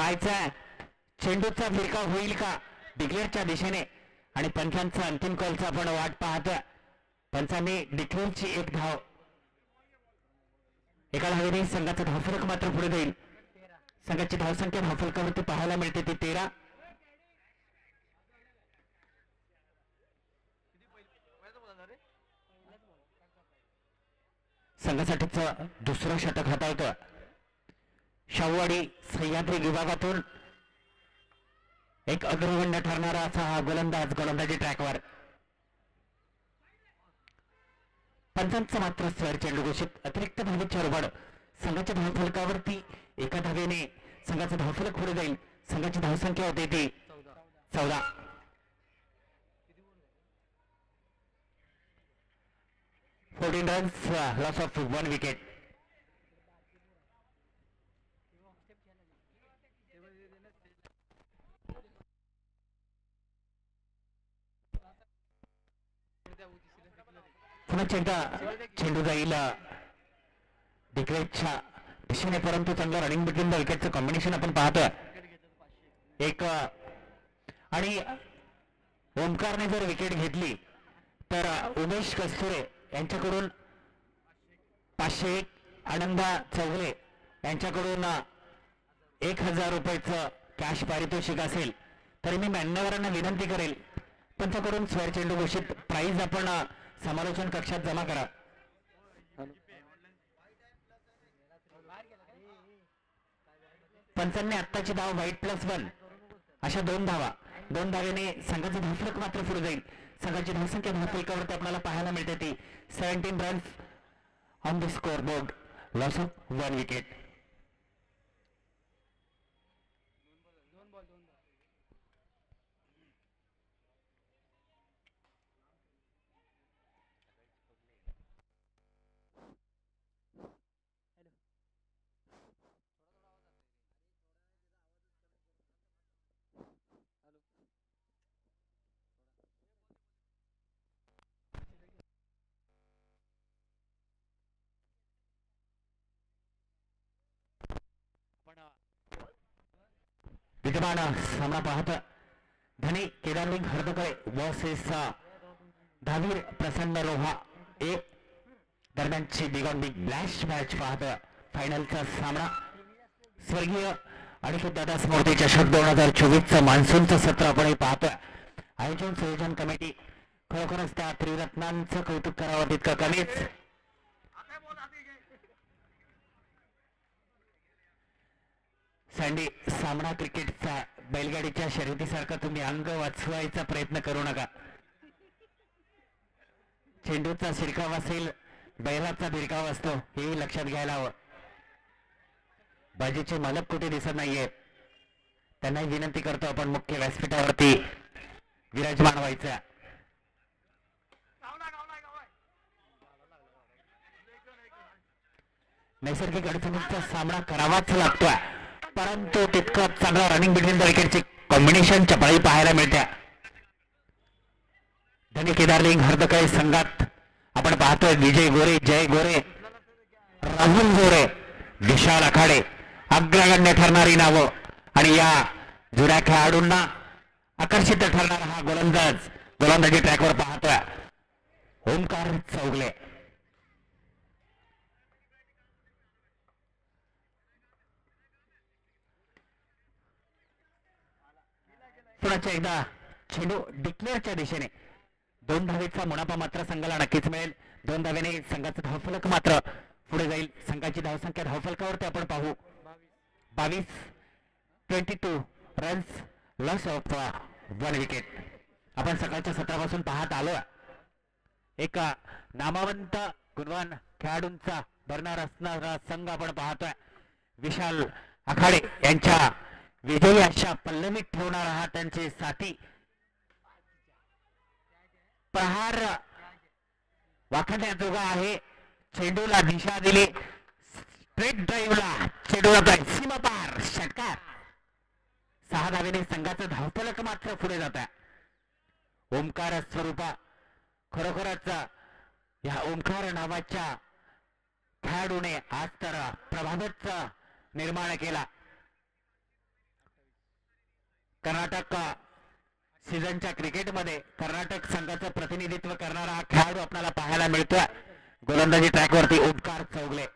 पायचा चेंडूचा फिरका होईल का डिक्लेअरच्या दिशेने आणि पंचांचा अंतिम कॉलचा आपण वाट पाहतोय. पंचांनी डिक्लेअरची एक धाव एका धावेने संघाचा धावफलक मात्र पुढे जाईल. संघाची धावसंख्या धावफलकावरती पाहायला मिळते ती 13. संघासाठीच दुसरं षटक हाताळतोय. शाहूवाडी सह्याद्री विभागातून एक अग्रगण्य ठरणारा असा हा गोलंदाज गोलंदाजी ट्रॅकवर. पंचांचा मात्र स्क्वेअर चेंडू घोषित. अतिरिक्त धावेच्या रुबाड संघाच्या धावफलकावरती एका धावेने संघाचा धावफलक पुढे जाईल. संघाची धावसंख्या होते ती 14. 14 रन्स, लॉस ऑफ 1 विकेट. पुन्हा चेंडू जाईल डिक्लेअरच्या दिशेने, परंतु चांगलं रनिंग बिटवीन द विकेटचं कॉम्बिनेशन आपण पाहतोय. एक आणि ओमकारने जर विकेट घेतली तर उमेश कस्तुरे यांच्याकडून 501, आनंदा चौगले यांच्याकडून 1000 रुपयाचं कॅश पारितोषिक असेल. तरी मी मान्यवरांना विनंती करेल पंचाकडून स्क्वेअर चेंडू घोषित प्राइज आपण समालोचन कक्षात जमा करा. पंचांनी आत्ताची धाव व्हाईट +1 अशा 2 धावा. 2 धावेने संघाचं धावफलक मात्र पुढे जाईल. संघाची धावसंख्या धावफलकावरती आपल्याला पाहायला मिळते ती 17 runs on the score board, loss of 1 wicket. विद्यमान सामना पाहत धनी केदारलिंग हरदकळे वर्सेस धावीर प्रसन्न रोहा ए दरम्यानची बिग ऑन बिग ब्लॅश मॅच पाहत फायनलचा सामना. स्वर्गीय अनिकेत दादा स्मृती चषक 2024चं मान्सूनचं सत्र आपण पाहतोय. आयोजन संयोजन कमिटी खरोखरच त्या त्रिरत्नांचं कौतुक करावं तितकं कमीच. सँडी, सामना क्रिकेटचा बैलगाडीच्या शर्यतीसारखा तुम्ही अंग वाचवायचा प्रयत्न करू नका. चेंडूचा शिरकाव असेल, बैलाचा भिरकाव असतो, हेही लक्षात घ्यायला हवं. बाजीचे मालक कुठे दिसत नाहीये, त्यांनाही विनंती करतो आपण मुख्य व्यासपीठावरती विराजमान व्हायचं. नैसर्गिक अडचणींचा सामना करावाच लागतोय, परंतु तितकं चांगला रनिंग बिटवीन द विकेटची कॉम्बिनेशन चपळाई पाहायला मिळते. धनी केदारलिंग हरदकळे संघात आपण पाहतोय विजय गोरे, जय गोरे, राहुल गोरे, विशाल आखाडे अग्रगण्य ठरणारी नावं आणि या जुन्या खेळाडूंना आकर्षित ठरणारा हा गोलंदाज गोलंदाजी ट्रॅकवर पाहतोय ओमकार चौगले. पुन्हा एकदा चेंडू डिक्लेअरच्या दिशेने 2 धावेचा मुनाफा मात्र संघाला नक्कीच मिळेल. 2 धावेने संघाचं धावफलक मात्र पुढे जाईल. संघाची धावसंख्या धावफलकावरती आपण पाहू 22 रन्स, लॉस ऑफ 1 विकेट. आपण सकाळच्या सत्रापासून पाहत आलो. एक नामवंत गुणवान खेळाडूंचा भरणार असणारा संघ आपण पाहतोय. विशाल आखाडे यांच्या विजयी अशा पल्लवीत ठेवणारा हा त्यांचे साथी. प्रहार वाखण्याजोगा आहे. चेंडूला दिशा दिली, स्ट्रेट ड्राईव्हला चेंडूला सीमापार षटकार. 6 धावेने संघाचं धावफलक मात्र पुढे जात आहे. ओमकार स्वरूपा खरोखरच या ओमकार नावाच्या खेळाडूने आज तर प्रभावच निर्माण केला. कर्नाटक सीझनच्या क्रिकेटमध्ये कर्नाटक संघाचं प्रतिनिधित्व करणारा हा खेळाडू आपल्याला पाहायला मिळतोय. गोलंदाजी ट्रॅकवरती ओमकार चौगले,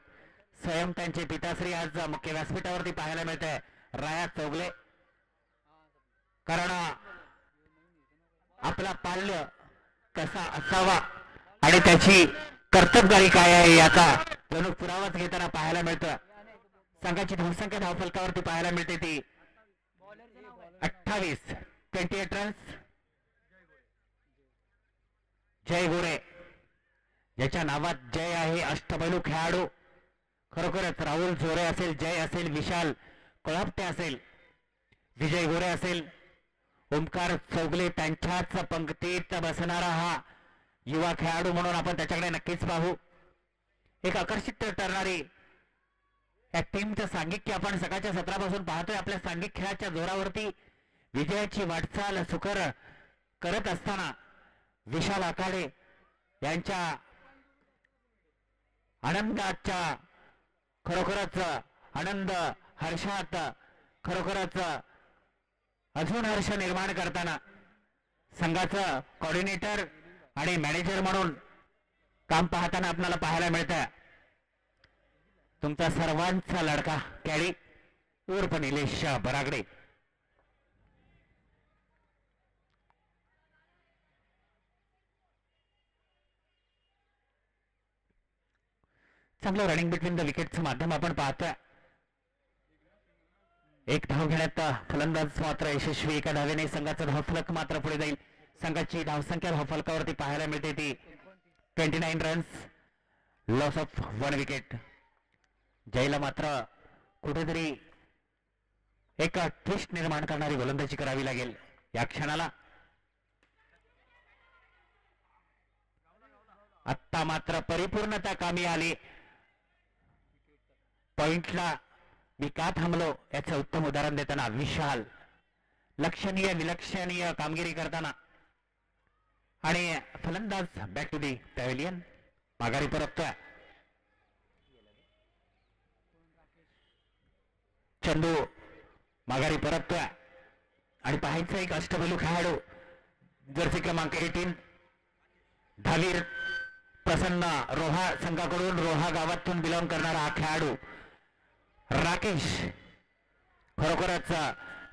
स्वयं त्यांचे पिताश्री आज मुख्य व्यासपीठावरती पाहायला मिळते राया चौगले. कारण आपला पाल्य कसा असावा आणि त्याची कर्तबगारी काय आहे याचा जणू पुरावाच घेताना पाहायला मिळतोय. संघाची धावसंख्या धावफलकावरती पाहायला मिळते ती 28, 28 रन्स. जय गोरे ज्याच्या नावात जय आहे, अष्टपैलू खेळाडू. खरोखरच राहुल झोरे असेल, जय असेल, विशाल कोळापटे असेल, विजय गोरे असेल, ओमकार चौगले त्यांच्याच पंक्तीत बसणारा हा युवा खेळाडू म्हणून आपण त्याच्याकडे नक्कीच पाहू. एक आकर्षित ठरणारी या टीमचं सांघिक आपण सकाळच्या सत्रापासून पाहतोय. आपल्या सांघिक खेळाच्या जोरावरती विजयाची वाटचाल सुकर करत असताना विशाल आखाडे यांच्या आनंदाच्या खरोखरच आनंद हर्षात खरोखरच अजून हर्ष निर्माण करताना संघाचं कोऑर्डिनेटर आणि मॅनेजर म्हणून काम पाहताना आपल्याला पाहायला मिळतं तुमचा सर्वांचा लडका कॅडी उर्फ निलेश बरागडे. चांगलं रनिंग बिटवीन द विकेटचं माध्यम आपण पाहतोय. एक धाव घेण्यात फलंदाज मात्र यशस्वी, एका धावेने संघाचा धावफलक मात्र पुढे जाईल. संघाची धावसंख्या धावफलकावरती पाहायला मिळते ती 29 रन्स, लॉस ऑफ 1 विकेट. जयला मात्र कुठेतरी एक ट्विस्ट निर्माण करणारी गोलंदाजी करावी लागेल या क्षणाला. आत्ता मात्र परिपूर्णता कामी आली. पॉइंटला मी का थांबलो याचं उत्तम उदाहरण देताना विशाल लक्षणीय विलक्षणीय कामगिरी करताना आणि फलंदाज बॅक टू दी पॅव्हिलियन माघारी परततोय. चंदू माघारी परततोय आणि पाहायचं एक अष्टपैलू खेळाडू जर्सी क्रमांक 18 धावीर प्रसन्न रोहा संघाकडून रोहा गावातून बिलॉंग करणारा हा खेळाडू राकेश. खरोखरच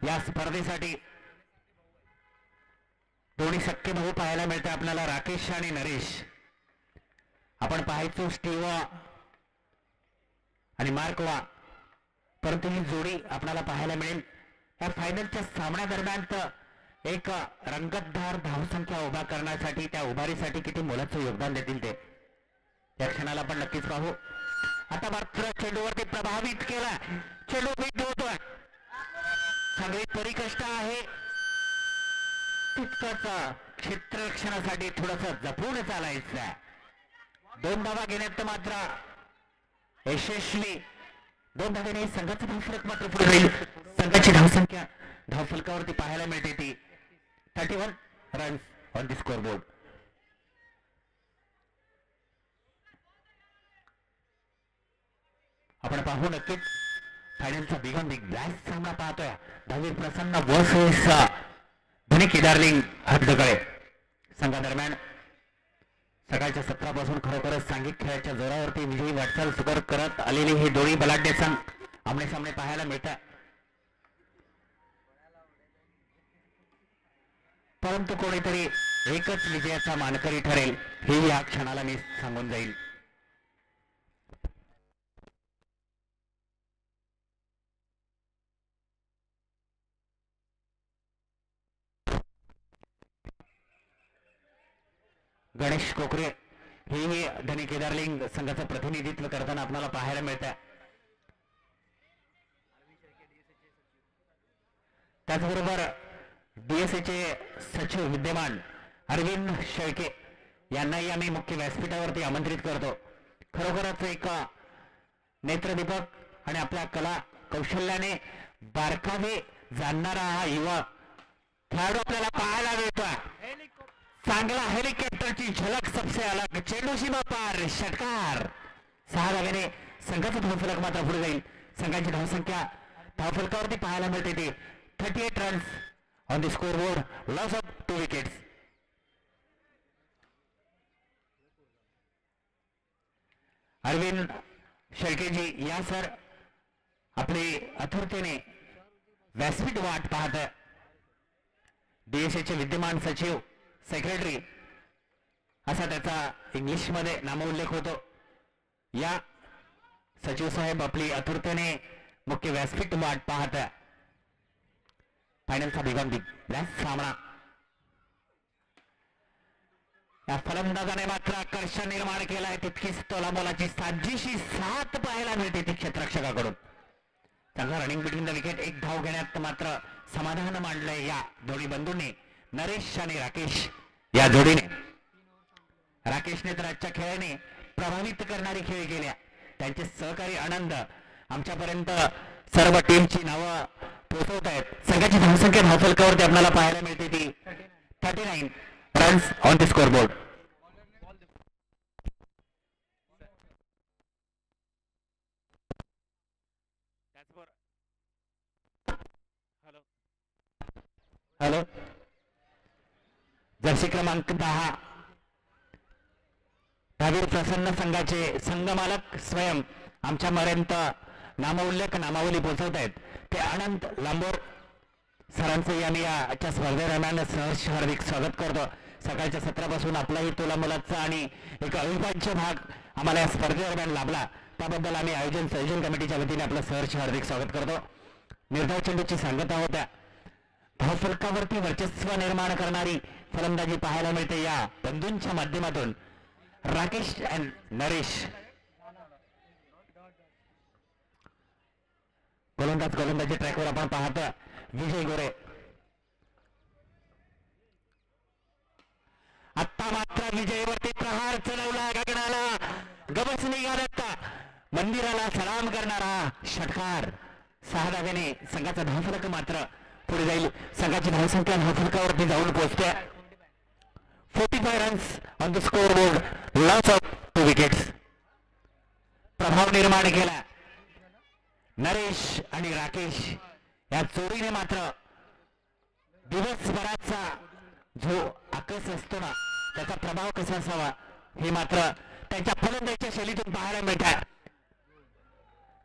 या स्पर्धेसाठी दोन्ही सख्खे भाऊ पाहायला मिळते आपल्याला, राकेश आणि नरेश. आपण पाहायचो स्टीवा आणि मार्कवा, परंतु ही जोडी आपल्याला पाहायला मिळेल या फायनलच्या सामन्यादरम्यान. एक रंगतदार धावसंख्या उभा करण्यासाठी त्या उभारीसाठी किती मोलाचं योगदान देतील ते या क्षणाला आपण नक्कीच पाहू. आता मात्र चेंडूवरती प्रभावित केला, चेंडू बीट होतोय. चांगली परिकष्ट आहे, तितकंच क्षेत्ररक्षणासाठी थोडस जपून चालायचं. 2 धावा घेण्यात मात्र यशस्वी, 2 धावेने संघाचा धावफलक मात्र पुढे जाईल. संघाची धावसंख्या धावफलकावरती पाहायला मिळते ती 31 runs on the score board. आपण पाहू नक्कीच फायनलचा बिगॉन बिग ब्लॅस्ट सामना पाहतोय. धावीर प्रसन्न वर्सेस धनी केदारलिंग हद्दकडे. संघादरम्यान सकाळच्या सत्रापासून खरोखरच सांघिक खेळाच्या जोरावरती विजयी वाटचाल सुकर करत आलेली हे दोन्ही बलाढ्य संघ आमने सामने पाहायला मिळतात. परंतु कोणीतरी एकच विजयाचा मानकरी ठरेल हे या क्षणाला मी सांगून जाईल. गणेश कोकरे हे धनी केदारलिंग संघाचं प्रतिनिधित्व करताना आपल्याला पाहायला मिळतं. त्याचबरोबर डीएसएचे सचिव विद्यमान अरविंद शेळके यांनाही आम्ही मुख्य व्यासपीठावरती आमंत्रित करतो. खरोखरच एक नेत्रदीपक आणि आपल्या कला कौशल्याने बारकावे जाणणारा हा युवा खेळाडू आपल्याला पाहायला मिळतोय. चांगला हेलिकॉप्टरची झलक सबसे अलग, चेंडू सीमा पार, षटकार. 6 धावेने संघाचा धावफलक मात्र पुढे जाईल. संघाची धावसंख्या धावफलकावरती पाहायला मिळते ती 38 runs on the scoreboard, loss of 2 wickets. Arvind Shelkeji या सर आपले आतुरतेने व्यासपीठ वाट पाहत DSA चे विद्यमान सचिव सेक्रेटरी असा त्याचा इंग्लिश मध्ये नामोल्लेख होतो. या सचिव साहेब आपली आतुरतेने मुख्य व्यासपीठ वाट पाहत फायनलचा बिगम सामना. या फलंदाजाने मात्र आकर्षण निर्माण केलाय. तितकीच तोलामोलाची 7 पाहायला मिळते ती क्षेत्ररक्षकाकडून. चांगला रनिंग बिटवीन द विकेट. एक धाव घेण्यात मात्र समाधान मांडलंय या दोन्ही बंधूंनी, नरेश आणि राकेश या जोडीने. राकेशने तर आजच्या खेळाने प्रभावित करणारी खेळी केल्या. त्यांचे सहकारी आनंद आमच्यापर्यंत सर्व टीमची नावं पोहोचवत आहेत. संघाची धावसंख्या धावफलकावरती आपल्याला पाहायला मिळते ती 39 runs on the scoreboard. Hello, Jersey क्रमांक 10 धावीर प्रसन्न संघाचे संघमालक स्वयं आमच्यापर्यंत नामोल्लेख नामावली पोहोचवत आहेत ते अनंत लांबोर सरांचे आम्ही आजच्या स्पर्धेदरम्यान सहर्ष हार्दिक स्वागत करतो. सकाळच्या सत्रापासून आपलाही तोलामोलाचा आणि एक अविभाज्य भाग आम्हाला या स्पर्धेदरम्यान लाभला, त्याबद्दल आम्ही संयोजन कमिटीच्या वतीने आपलं सहर्ष हार्दिक स्वागत करतो. निर्धाव चेंडूची सांगता होत्या. धावफलकावरती वर्चस्व निर्माण करणारी फलंदाजी पाहायला मिळते या बंधूंच्या माध्यमातून. राकेश अँड नरेश गोलंदाजी ट्रॅकवर आपण पाहतो. विजय गोरे आता मात्र विजयवरती प्रहार चढवला गगनाला. गबस निघाला मंदिराला सलाम करणारा षटकार. 6 धाव्याने संघाचा धावफलक मात्र पुढे जाईल. संघाची धावसंख्या धावफलकावरती जाऊन पोहोचते 45 runs on the score board, loss of 2 wickets. प्रभाव निर्माण केला नरेश आणि राकेश या जोडीने. मात्र दिवसभराचा जो आकस असतो ना त्याचा प्रभाव कसा असावा हे मात्र त्यांच्या फलंदाजीच्या शैलीतून पाहायला मिळतात.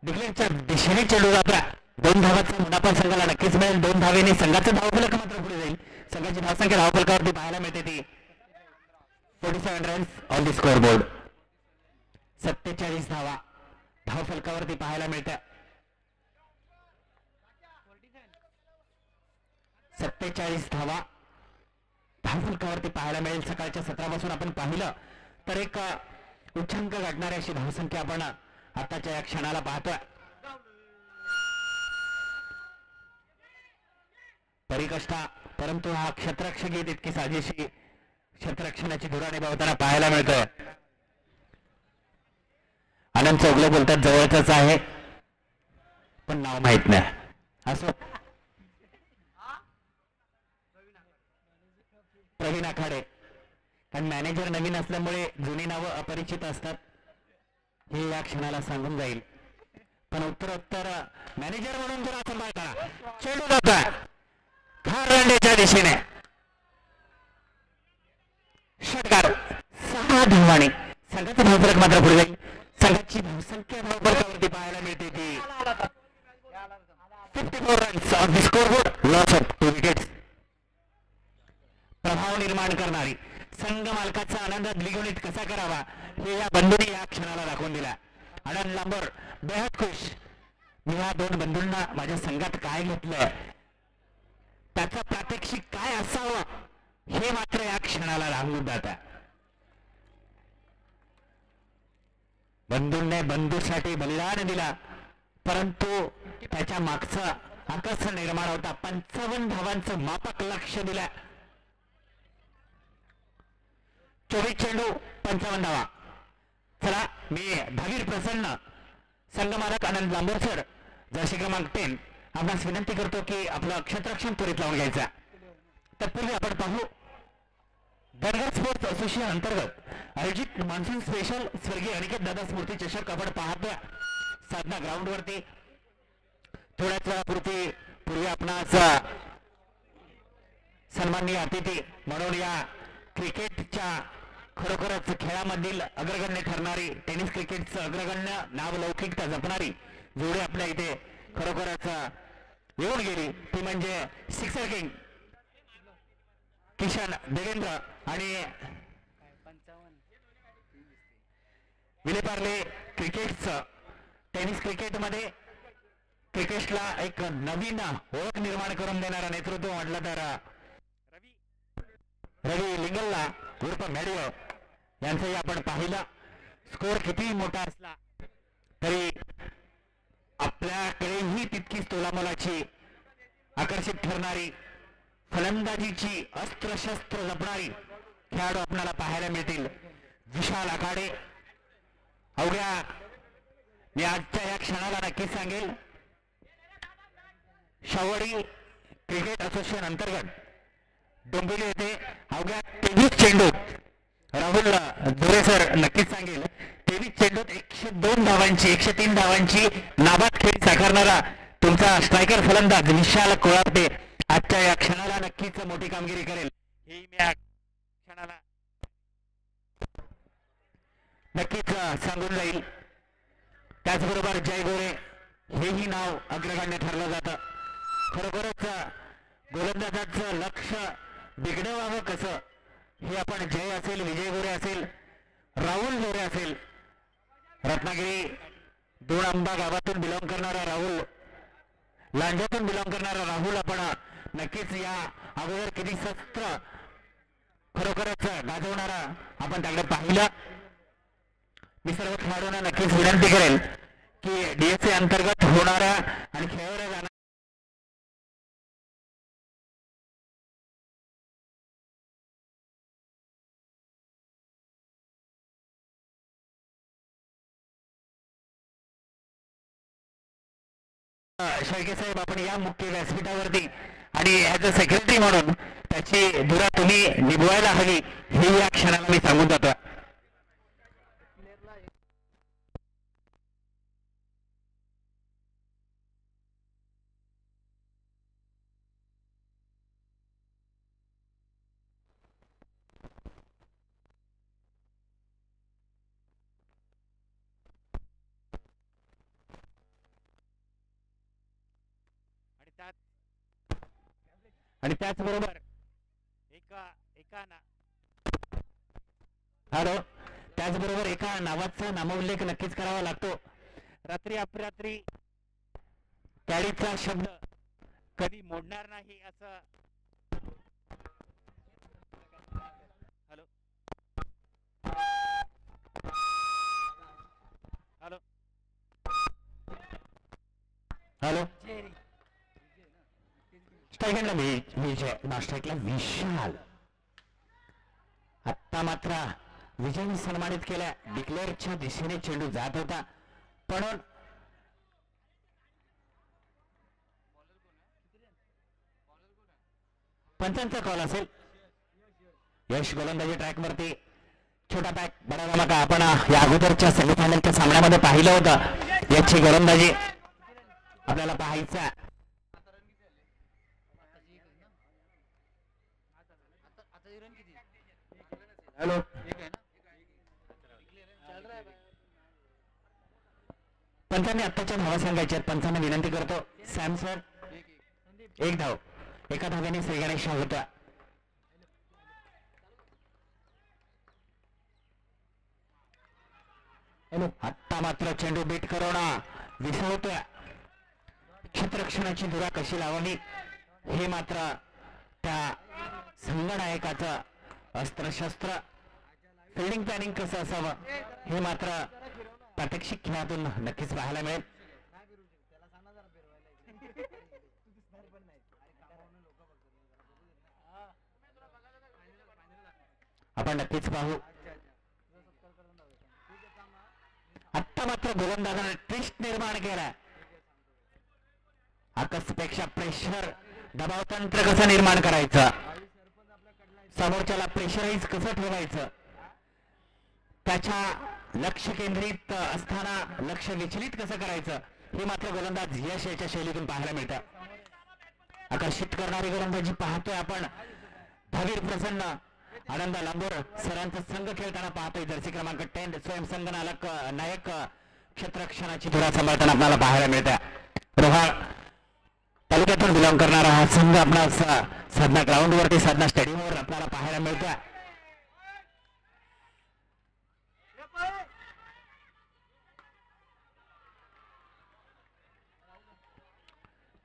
डिक्लेअरच्या दिशेने चेंडू जाता 2 धावाचा मुनाफा संघाला नक्कीच मिळेल. 2 धावेने संघाचं धावफलक मात्र पुढे जाईल. संघाची धावसंख्या धावफलकावरती पाहायला मिळते ती 47 runs on the score board. 47 धावा धावफलकावरती पाहायला मिळत्या. 47 धावा धावफलकावरती पाहायला मिळेल. सकाळच्या सत्रापासून आपण पाहिलं तर एक उच्चांक गाठणारी अशी धावसंख्या आपण आताच्या या क्षणाला पाहतोय. परिकष्टा, परंतु हा क्षेत्ररक्षक तितकी साजेशी क्षेत्ररक्षणाची धुरा निभावताना पाहायला मिळतोय. आनंद चौगले बोलतात जवळच आहे पण नाव माहित नाही. असो, प्रवीण आखाडे, कारण मॅनेजर नवीन असल्यामुळे जुनी नावं अपरिचित असतात हे या क्षणाला सांगून जाईल. पण उत्तरोत्तर मॅनेजर म्हणून जरा सांभाळ करा. चेंडू जातोय फार रंडेच्या दिशेने. षटकार 6 धावांनी संघाचा धावफलक मात्र पुढे जाईल. संघाची धावसंख्या धावफलकावरती पाहायला मिळते ती 54 runs on the scoreboard, loss of 2 wickets. प्रभाव निर्माण करणारी संघ मालकाचा आनंद द्विगुणित कसा करावा हे या बंधूंनी या क्षणाला दाखवून दिला. आनंद लांबर बेहद खुश. मी या 2 बंधूंना माझ्या संघात काय घेतलंय त्याचं प्रात्यक्षिक काय असावं हे मात्र या क्षणाला रांगून जात. बंधूंनी बंधूसाठी बलिदान दिला, परंतु त्याच्या मागचं आकर्षण निर्माण होता. 55 धावांचं मापक लक्ष दिलं. 24 चेंडू 55 धावा. चला, मी धावीर प्रसन्न संघमालक आनंद लांबोरसर जर्सी क्रमांक 10 आपणास विनंती करतो की आपलं क्षेत्ररक्षण त्वरित लावून घ्यायचं. तत्पूर्वी आपण पाहू दरगाह स्पोर्ट्स असोसिएशन अंतर्गत आयोजित मान्सून स्पेशल स्वर्गीय अनिकेत दादा स्मृती चषक आपण पाहतोय साधना ग्राउंड वरती. थोड्याच वेळापूर्वी आपणास सन्माननीय अतिथी म्हणून या क्रिकेटच्या खरोखरच खेळामधील अग्रगण्य ठरणारी टेनिस क्रिकेटचं अग्रगण्य नावलौकिकता जपणारी जोडी आपल्या इथे खरोखरच येऊन गेली ती म्हणजे सिक्सर किंग किशन देवेंद्र आणि विलेपार्ले क्रिकेटचं टेनिस क्रिकेटमध्ये क्रिकेटला एक नवीन ओळख निर्माण करून देणारा नेतृत्व म्हटलं तर रवी लिंगल्ला उर्फ मॅडिओ यांचंही आपण पाहिलं. स्कोर किती मोठा असला तरी आपल्याकडेही तितकीच तोलामोलाची आकर्षित ठरणारी फलंदाजीची अस्त्रशस्त्र जपणारी खेळाडू आपल्याला पाहायला मिळतील. विशाल आखाडे अवघ्या मी आजच्या या क्षणाला नक्कीच सांगेल शावडी क्रिकेट असोसिएशन अंतर्गत डोंबिवली येथे अवघ्या 23 चेंडूत राहुल धुरे सर नक्कीच सांगेल 23 चेंडूत 102 धावांची 103 धावांची नाबाद खेळी साकारणारा तुमचा स्ट्रायकर फलंदाज विशाल कोळापटे आजच्या या क्षणाला नक्कीच मोठी कामगिरी करेल ही मी या क्षणाला नक्कीच सांगून जाईल. त्याचबरोबर जय गोरे हेही नाव अग्रगण्य ठरलं जातं. खरोखरच गोलंदाजाचं लक्ष बिघडवावं कसं हे आपण जय असेल विजय गोरे असेल राहुल गोरे असेल रत्नागिरी दोडांबा गावातून बिलॉंग करणारा राहुल लांजातून बिलॉंग करणारा राहुल आपण नक्कीच या अगोदर किती शस्त्र खरोखरच गाजवणारा आपण त्याकडे पाहिलं. मी सर्व खेळाडूंना नक्कीच विनंती करेल की डीएसए अंतर्गत होणाऱ्या आणि खेळवल्या जाणाऱ्या शेळके साहेब आपण या मुख्य व्यासपीठावरती आणि ॲज अ सेक्रेटरी म्हणून त्याची धुरा तुम्ही निभवायला हवी हे या क्षणाला मी सांगून जातो. आणि त्याचबरोबर त्याचबरोबर एका नावाचा नामोल्लेख नक्कीच करावा लागतो. रात्री अपरात्री कॅडीचा शब्द कधी मोडणार नाही असं हॅलो हॅलो हॅलो स्ट्रायकला विशाल आत्ता मात्र विजय सन्मानित केल्या डिक्लेअरच्या दिशेने चेंडू जात होता पण पंचांचा कॉल असेल. यश गोलंदाजी ट्रॅक वरती छोटा पॅक बडा धमाका आपण या अगोदरच्या सेमीफायनलच्या सामन्यामध्ये पाहिलं होतं. याची गोलंदाजी आपल्याला पाहायचा. हॅलो पंचांनी आत्ताच्या धावा सांगायच्या पंचांना विनंती करतो. सॅम सर एक धाव एका धाव्याने श्री गणेश होता. आत्ता मात्र चेंडू बीट करोना विसरतोय. क्षेत्ररक्षणाची धुरा कशी लावावी हे मात्र त्या संघनायकाचं अस्त्रशस्त्र. फिल्डिंग प्लॅनिंग कसं असावं हे मात्र प्रात्यक्षिक खेळातून नक्कीच पाहायला मिळेल. आपण नक्कीच पाहू. आत्ता मात्र गोलंदाजाने ट्विस्ट निर्माण केला. आकर्षपेक्षा प्रेशर दबाव तंत्र कसं निर्माण करायचं समोरच्याला प्रेशराईज कसं ठेवायचं त्याच्या लक्ष केंद्रित असताना लक्ष विचलित कसं करायचं हे मात्र गोलंदाज यश याच्या शैलीतून पाहायला मिळतं. आकर्षित करणारी गोलंदाजी पाहतोय आपण धावीर प्रसन्न आनंद लांबोर सरांचा संघ खेळताना पाहतोय. जर्सी क्रमांक 10 स्वयंसंघ नायक क्षेत्ररक्षणाची धुरा सांभाळताना आपल्याला पाहायला मिळते. रोहाळ तालुक्यातून बिलॉंग करणारा हा संघ आपला साधना ग्राउंड वरती साधना स्टेडियमवर आपल्याला पाहायला मिळतोय.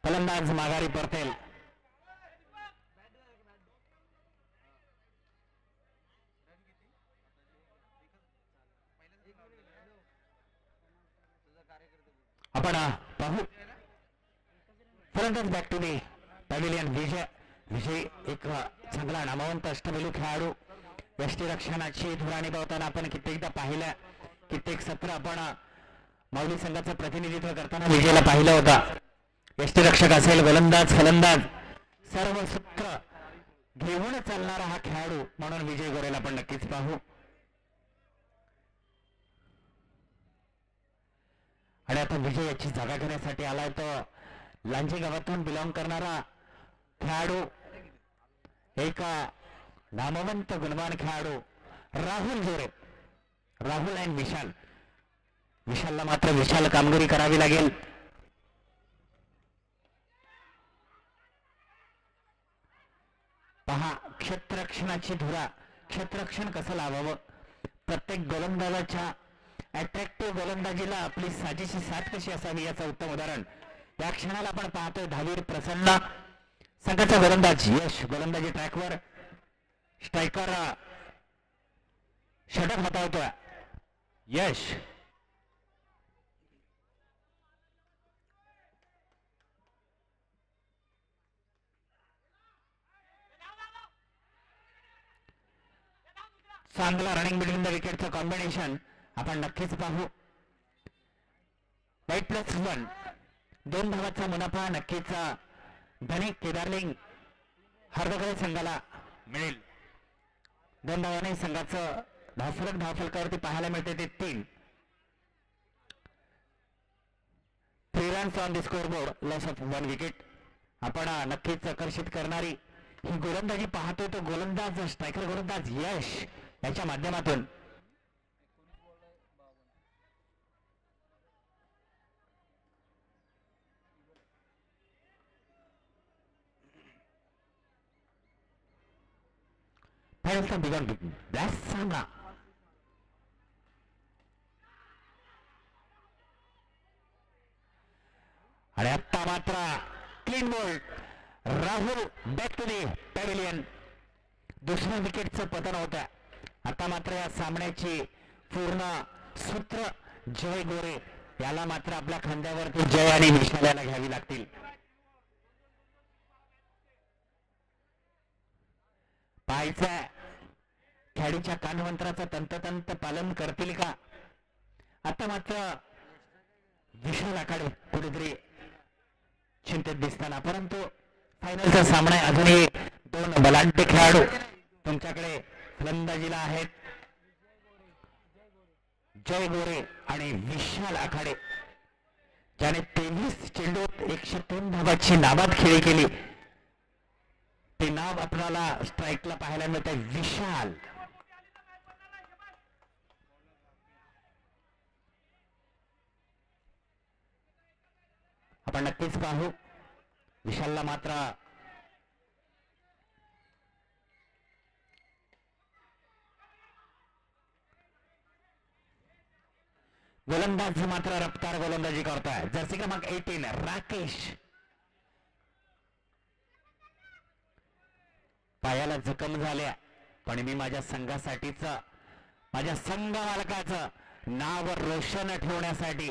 फलंदाज माघारी परतेल. आपण पाहू फलंदाज बॅक टू दी पॅव्हिलियन. विजय एक चांगला नामवंत अष्टपैलू खेळाडू यष्टीरक्षणाची धुरा निभावताना आपण कित्येकदा पाहिलं. कित्येक सत्र आपण माऊली संघाचं प्रतिनिधित्व करताना विजयला पाहिलं होतं. यष्टीरक्षक असेल गोलंदाज फलंदाज सर्व सूत्र घेऊन चालणारा हा खेळाडू म्हणून विजय गोरेला आपण नक्कीच पाहू. आणि आता विजय याची जागा घेण्यासाठी आलाय तो लांजे गावातून बिलॉंग करणारा खेळाडू एक नामवंत गुणवान खेळाडू राहुल जोरे. राहुल अँड विशालला मात्र विशाल कामगिरी करावी लागेल. पहा क्षेत्ररक्षणाची धुरा. क्षेत्ररक्षण कसं लावावं प्रत्येक गोलंदाजाच्या अट्रॅक्टिव्ह गोलंदाजीला आपली साजेशी साथ कशी असावी याचं उत्तम उदाहरण या क्षणाला आपण पाहतोय. धावीर प्रसन्न संघाचा गोलंदाज यश गोलंदाजी ट्रॅकवर. स्ट्रायकर षटक हाताळतोय यश. चांगला रनिंग बिटवीन द विकेटचं कॉम्बिनेशन आपण नक्कीच पाहू. 8+1 2 धावाचा मुनाफा नक्कीच धनिक केदारलिंग हरदगळे संघाला मिळेल. 2 धावाने संघाचं धावफलकावरती पाहायला मिळते ते 3. 3 runs on the score board. Loss of 1 wicket. आपण नक्कीच आकर्षित करणारी ही गोलंदाजी पाहतोय तो गोलंदाज स्ट्रायकर गोलंदाज यश याच्या माध्यमातून. सांगा आणि आता मात्र clean bowled Rahul back to the pavilion. दुसऱ्या विकेटचं पतन होतं. आता मात्र या सामन्याची पूर्ण सूत्र जय गोरे याला मात्र आपल्या खांद्यावरती जय आणि विशालाला घ्यावी लागतील. पाहायचं खेळाडूच्या कानमंत्राचं तंतोतंत पालन करतील का. आता मात्र विशाल आखाडे कुठेतरी चिंतेत दिसताना परंतु फायनलचा सामना अजूनही 2 बलाढ्य खेळाडू तुमच्याकडे फलंदाजीला आहेत. जय गोरे आणि विशाल आखाडे ज्याने 23 चेंडूत 103 धावाची नाबाद खेळी केली. ते नाव आपल्याला स्ट्राईकला पाहायला मिळते विशाल. आपण नक्कीच पाहू. विशालला मात्र गोलंदाज मात्र रफ्तार गोलंदाजी करतोय. जर्सी क्रमांक 18 राकेश. पायाला जखम झाल्या पण मी माझ्या संघासाठीच माझ्या संघ मालकाचं नाव रोशन ठेवण्यासाठी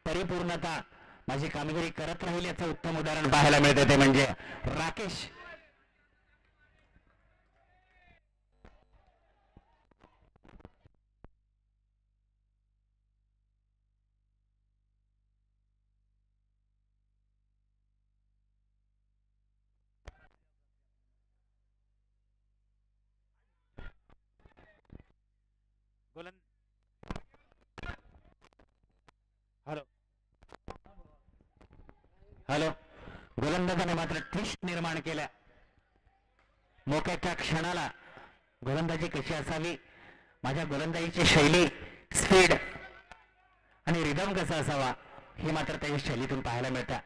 परिपूर्णता माझी कामगिरी करत राहील याचं उत्तम उदाहरण पाहायला मिळते ते म्हणजे राकेश. हॅलो गोलंदाजाने मात्र ट्विस्ट निर्माण केल्या. मोक्याच्या क्षणाला गोलंदाजी कशी असावी, माझ्या गोलंदाजीची शैली, स्पीड आणि रिदम कसा असावा हे मात्र त्याच्या शैलीतून पाहायला मिळतं.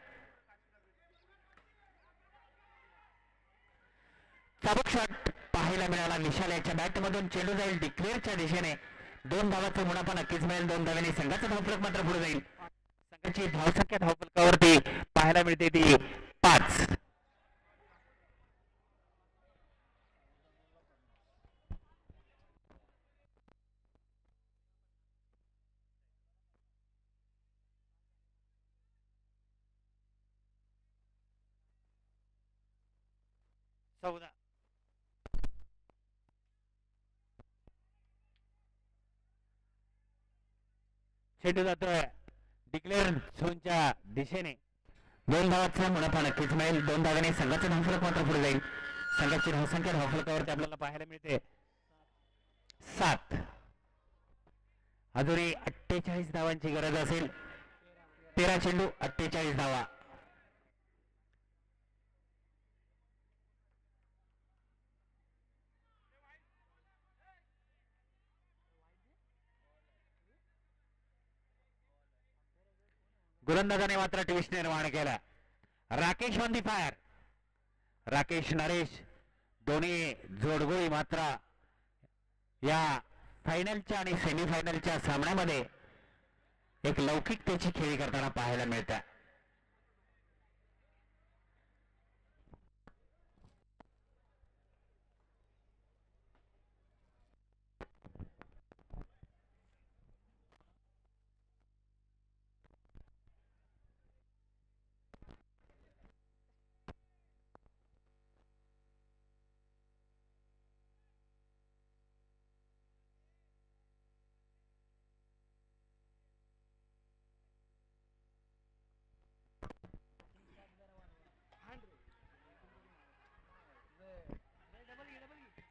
चाबूक शॉट पाहायला मिळाला. विशाल याच्या बॅटमधून चेंडू जाईल डिक्लेअरच्या दिशेने. 2 धावाचा मुनाफा नक्कीच मिळेल. 2 धाव्याने संघाचा धावफलक मात्र पुढे जाईल. संघाची धावसंख्या धावफलकावरती पाहायला मिळते ती 5. चेंडू जातोय डिक्लेअर झोनच्या दिशेने. 2 धावाचा मुनाफा नक्कीच मिळेल. 2 धाव्याने संघाचा धावफलक मात्र पुढे जाईल. संघाची धावसंख्या धावफलकावरती आपल्याला पाहायला मिळते 7. अजूनही 48 धावांची गरज असेल. 13 चेंडू 48 धावा. गोलंदाजाने मात्र ट्विस्ट निर्माण केला. Rakesh on the fire. Rakesh Naresh दोन्ही जोडगोळी मात्र या फायनलच्या आणि सेमीफायनलच्या सामन्यामध्ये एक लौकिकतेची खेळी करताना पाहायला मिळतात.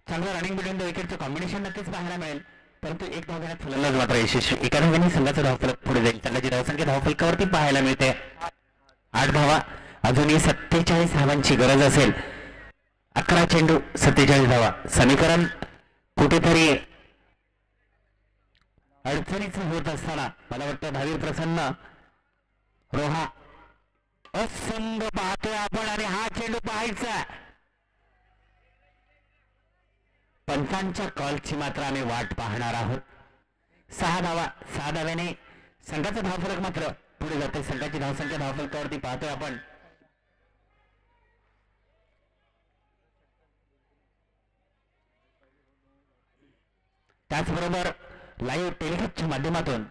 चांगलं रनिंग बिटवीन द विकेटचं कॉम्बिनेशन नक्कीच पाहायला मिळेल. परंतु एक धाव घेण्यात फलंदाज मात्र यशस्वी. एका धाव्याने संघाचा धावफलक पुढे जाईल. संघाची धावसंख्या धावफलकावरती पाहायला मिळते 8 धावा. अजूनही 47 धावांची गरज असेल. 11 चेंडू 47 धावा. समीकरण कुठेतरी अडचणीचं होत असताना मला वाटतं धावीर प्रसन्न रोहा असंग पाहतोय आपण आणि हा चेंडू पाहायचा. पंचांच्या कॉलची मात्र आम्ही वाट पाहणार आहोत. 6 धावा. 6 धाव्याने संघाचा धावफलक मात्र पुढे जाते. संघाची धावसंख्या धावफलकावरती पाहतोय आपण. त्याचबरोबर लाईव्ह टेलिकास्टच्या माध्यमातून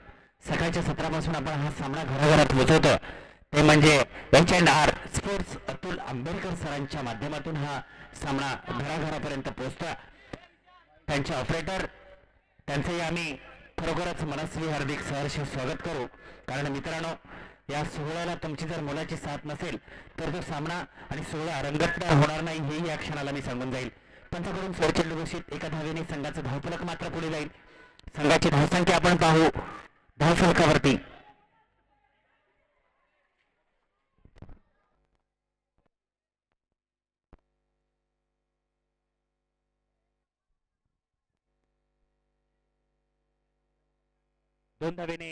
सकाळच्या सत्रापासून आपण हा सामना घराघरात पोहोचवतो. ते म्हणजे H&R स्पोर्ट्स अतुल आंबेडकर सरांच्या माध्यमातून हा सामना घराघरापर्यंत पोहोचतो. त्यांचे ऑपरेटर त्यांचेही आम्ही खरोखरच मनस्वी हार्दिक सहर्ष स्वागत करू. कारण मित्रांनो, या सोहळ्याला तुमची जर मुलाची साथ नसेल तर तो सामना आणि सोहळा रंगतदार होणार नाही, हेही या क्षणाला मी सांगून जाईल. पंचाकडून 16 चेंडू घोषित. एका धावेने संघाचं धावफलक मात्र पुढे जाईल. संघाची धावसंख्या आपण पाहू धावफलकावरती. दोन धावेने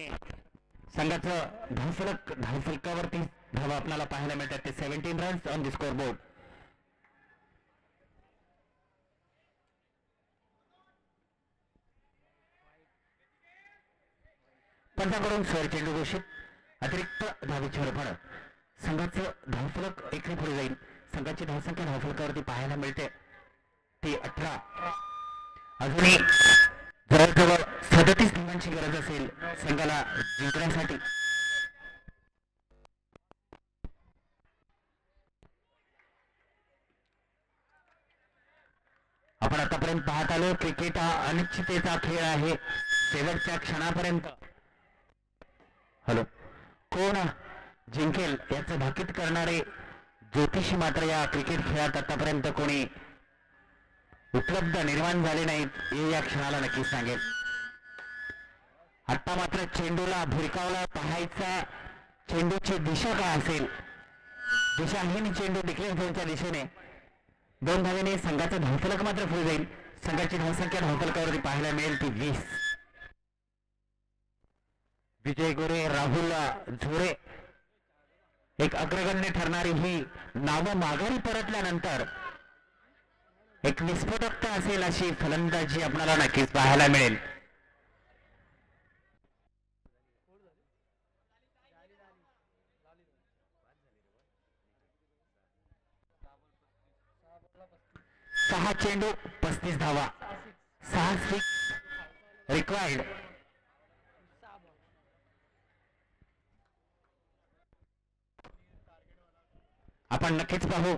संघाचं धावफलकावरती धावा आपल्याला पाहायला मिळतात. ते 17 runs on the scoreboard. पंचाकडून 16 चेंडू घोषित. अतिरिक्त धावेची हरपण. संघाचं धावफलक एकने पुढे जाईल. संघाची धावसंख्या धावफलकावरती पाहायला मिळते ती 18. अजूनही जवळजवळ 37 धावांची गरज असेल संघाला जिंकण्यासाठी. आपण आतापर्यंत पाहत आलो क्रिकेट हा अनिश्चिततेचा खेळ आहे. शेवटच्या क्षणापर्यंत हॅलो कोण जिंकेल याचं भाकीत करणारे ज्योतिषी मात्र या क्रिकेट खेळात आतापर्यंत कोणी उपलब्ध निर्माण झाले नाहीत हे या क्षणाला नक्की सांगेल. आता मात्र चेंडूला भिरकावला पाहायचा. चेंडूची दिशा काय असेल. दिशाहीन चेंडू डिक्लेअर झोनच्या दिशेने. 2 धावेने संघाचा धावफलक मात्र पुढे जाईल. संघाची धावसंख्या धावफलकावरती पाहायला मिळेल ती 20. विजय गोरे, राहुल झोरे एक अग्रगण्य ठरणारी ही नावं माघारी परतल्यानंतर एक विस्फोटकता असेल अशी फलंदाजी आपल्याला नक्कीच पाहायला मिळेल. सहा चेंडू 35 धावा, 6 सिक्स रिक्वायर्ड. आपण नक्कीच पाहू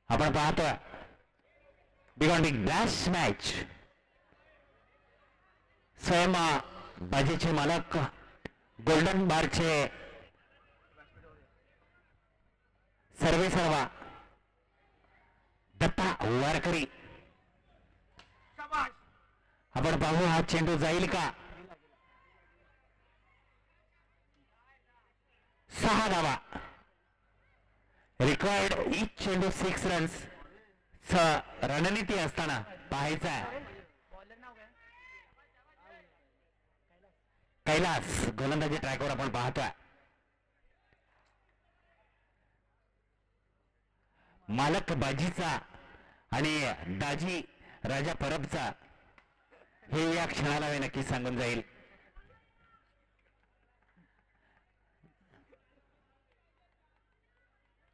आपण पाहतोय big on big blast match. स्वयं बाजीचे मालक गोल्डन बारचे सर्वेसर्वा दत्ता वारकरी. आपण पाहू हा चेंडू जाईल का. 6 धावा रिक्वायर्ड. इच चेंडू 6 रन्स. रणनीती असताना पाहायचा आहे. कैलास गोलंदाजी ट्रॅकवर आपण पाहतोय. मालक बाजीचा आणि दाजी राजा परबचा हे या क्षणाला नक्की सांगून जाईल.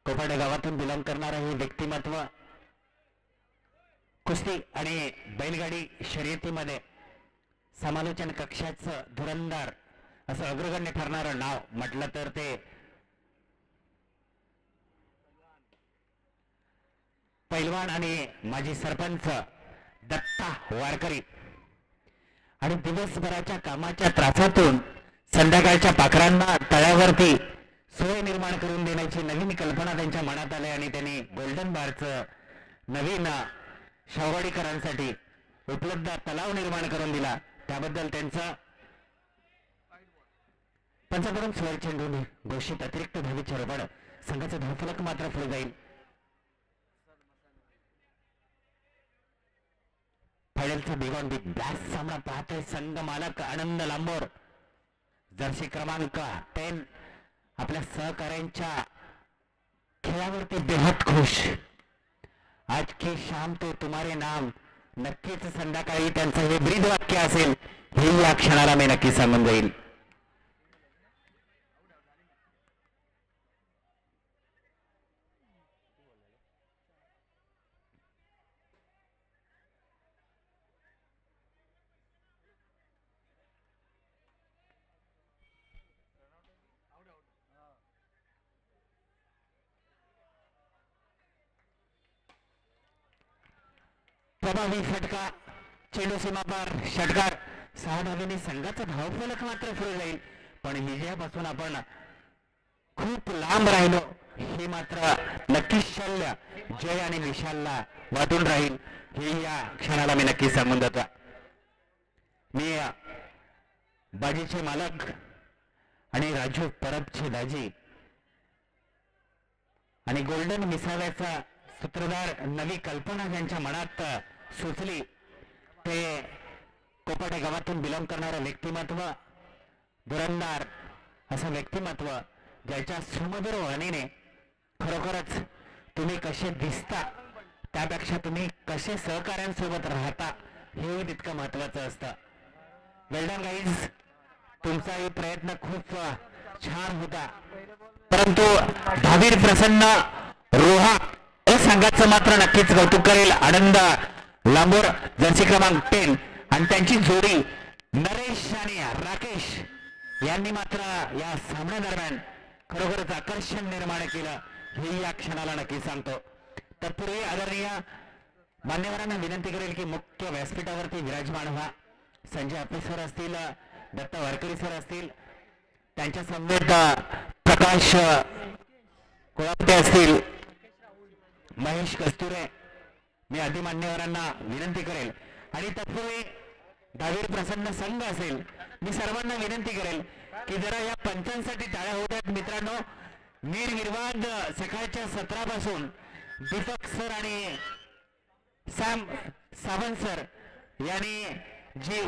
कोपाडे गावातून बिलॉंग करणारं हे व्यक्तिमत्व कुस्ती आणि बैलगाडी शर्यतीमध्ये समालोचन कक्षाचं धुरंदार असं अग्रगण्य ठरणारं नाव म्हटलं तर ते पैलवान आणि माजी सरपंच दत्ता वारकरी. आणि दिवसभराच्या कामाच्या त्रासातून संध्याकाळच्या पाखरांना तळ्यावरती सोय निर्माण करून देण्याची नवीन कल्पना त्यांच्या मनात आली आणि त्यांनी गोल्डन बारचं नवीन शाववाडीकरांसाठी उपलब्ध तलाव निर्माण करून दिला. त्याबद्दल त्यांचा पंचाकडून स्वर चेंडूने घोषित अतिरिक्त धावेचे रोबड. संघाचा धावफलक मात्र पुढे जाईल. फायनलचा बिग ऑन बिग ब्लास्ट सामना पाहतोय संघ मालक आनंद लांबोर. जर्सी क्रमांक 10 आपल्या सहकार्यांच्या खेळावरती बेहद खुश. आज की शाम तो तुम्हारे नाम. नक्कीच संध्याकाळी त्यांचं हे ब्रीद वाक्य असेल हे या क्षणाला मी नक्की सांगून जाईल. प्रभावी फटका. चेंडू सीमापार षटकार. 6 धावेने संघाचा धावफलक मात्र पुढे जाईल. पण विजयापासून आपण खूप लांब राहिलो हे मात्र नक्कीच शल्य जय आणि विशालला वाटून राहील हे या क्षणाला मी नक्की सांगून जातो. मी बाजीचे मालक आणि राजू परबचे दाजी आणि गोल्डन विसाव्याचा सूत्रधार नवी कल्पना ज्यांच्या मनात सुचली ते कोपाडे गावातून बिलॉंग करणारं व्यक्तिमत्व, धुरंदार असं व्यक्तिमत्व ज्याच्या सुमधुर वाणीने खरोखरच तुम्ही कसे दिसता त्यापेक्षा तुम्ही कसे सहकार्यांसोबत राहता हे तितकं महत्वाचं असतं. वेल्डन गाईज, तुमचाही प्रयत्न खूप छान होता, परंतु भावीर प्रसन्न रोहा या संघाचं मात्र नक्कीच कौतुक करेल. आनंद लांबोर जर्सी क्रमांक 10 आणि त्यांची जोडी नरेश आणि राकेश यांनी मात्र या सामन्यादरम्यान खरोखरच आकर्षण निर्माण केलं हे या क्षणाला नक्की सांगतो. तत्पूर्वी आदरणीय मान्यवरांना विनंती करेल की मुख्य व्यासपीठावरती विराजमान व्हा. संजय आपले सर असतील, दत्ता वारकरी सर असतील, त्यांच्या समवेत प्रकाश कोळापटे असतील, महेश कस्तुरे, मी अधिमान्यवरांना विनंती करेल आणि तत्पूर्वी दहावीर प्रसन्न संघ असेल, मी सर्वांना विनंती करेल की जरा या पंचांसाठी टाळ्या होत आहेत मित्रांनो. निर्विवाद सकाळच्या सत्रापासून दीपक सर आणि सॅम सावंत सर यांनी जी